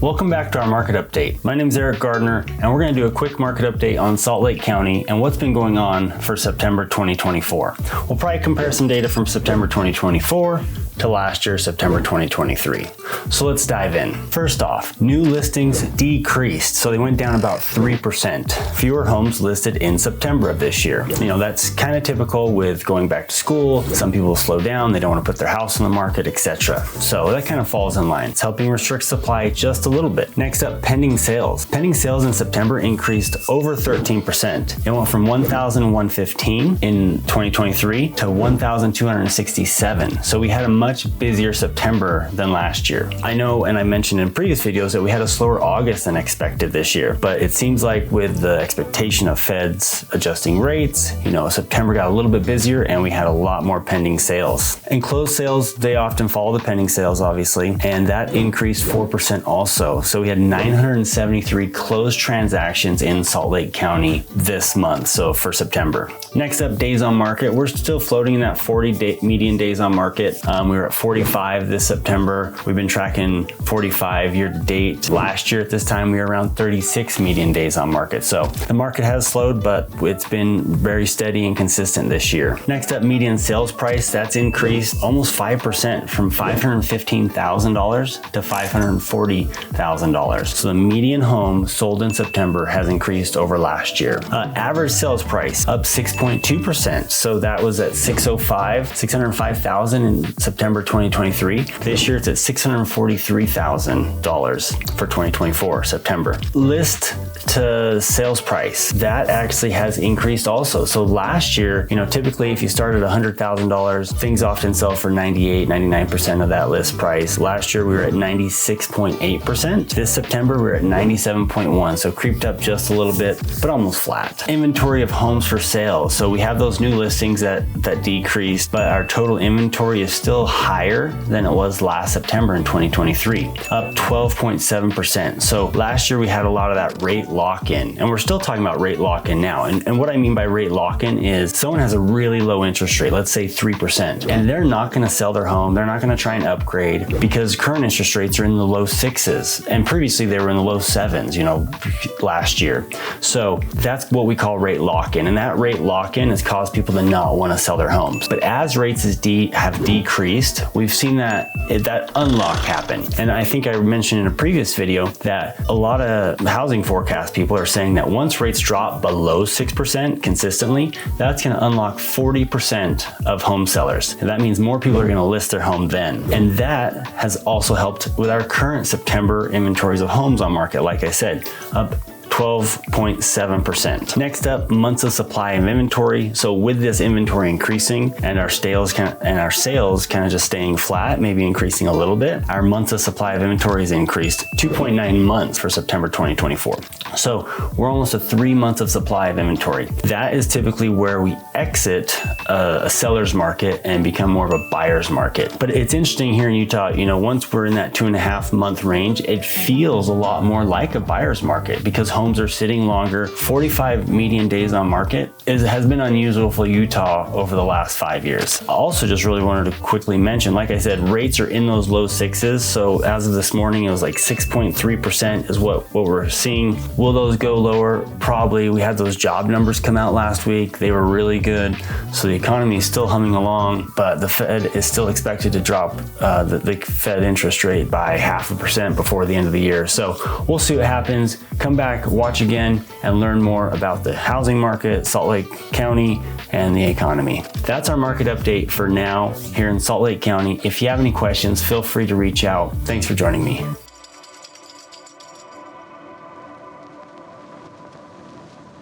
Welcome back to our market update. My name is Eric Gardner, and we're going to do a quick market update on Salt Lake County and what's been going on for September 2024. We'll probably compare some data from September 2024 to last year, September 2023. So let's dive in. First off, new listings decreased. So they went down about 3%. Fewer homes listed in September of this year. You know, that's kind of typical with going back to school. Some people slow down, they don't want to put their house on the market, etc. So that kind of falls in line. It's helping restrict supply just a little bit. Next up, pending sales. Pending sales in September increased over 13%. It went from 1,115 in 2023 to 1,267. So we had a much busier September than last year. I know, and I mentioned in previous videos that we had a slower August than expected this year, but it seems like with the expectation of Feds adjusting rates, you know, September got a little bit busier and we had a lot more pending sales. And closed sales, they often follow the pending sales, obviously, and that increased 4% also. So we had 973 closed transactions in Salt Lake County this month, so for September. Next up, days on market. We're still floating in that 40 median days on market. We were at 45 this September. We've been tracking 45 year to date. Last year at this time, we were around 36 median days on market. So the market has slowed, but it's been very steady and consistent this year. Next up, median sales price. That's increased almost 5% from $515,000 to $540,000. So the median home sold in September has increased over last year. Average sales price up 6.2%. So that was at $605,000 in September 2023. This year it's at $643,000 for 2024 September. List to sales price, that actually has increased also. So last year, you know, typically if you start at $100,000, things often sell for 99% of that list price. Last year we were at 96.8%. This September we we're at 97.1%. So creeped up just a little bit, but almost flat. Inventory of homes for sale. So we have those new listings that decreased, but our total inventory is still higher than it was last September in 2023, up 12.7%. So last year we had a lot of that rate lock-in, and we're still talking about rate lock-in now. And what I mean by rate lock-in is someone has a really low interest rate, let's say 3%, and they're not going to sell their home. They're not going to try and upgrade because current interest rates are in the low 6s, and previously they were in the low 7s, you know, last year. So that's what we call rate lock-in, and that rate lock-in has caused people to not want to sell their homes. But as rates have decreased, we've seen that unlock happen. And I think I mentioned in a previous video that a lot of housing forecast people are saying that once rates drop below 6% consistently, that's going to unlock 40% of home sellers. And that means more people are going to list their home then. And that has also helped with our current September inventories of homes on market, like I said, up 12.7%. Next up, months of supply of inventory. So with this inventory increasing and our sales kind of just staying flat, maybe increasing a little bit, our months of supply of inventory has increased 2.9 months for September 2024. So we're almost at 3 months of supply of inventory. That is typically where we exit a seller's market and become more of a buyer's market. But it's interesting here in Utah, you know, once we're in that 2.5 month range, it feels a lot more like a buyer's market because homes are sitting longer. 45 median days on market has been unusual for Utah over the last 5 years. I also just really wanted to quickly mention, like I said, rates are in those low 6s. So as of this morning, it was like 6.3% is what we're seeing. Will those go lower? Probably. We had those job numbers come out last week. They were really good. So the economy is still humming along, but the Fed is still expected to drop the Fed interest rate by 0.5% before the end of the year. So we'll see what happens. Come back, watch again, and learn more about the housing market, Salt Lake County, and the economy. That's our market update for now here in Salt Lake County. If you have any questions, feel free to reach out. Thanks for joining me.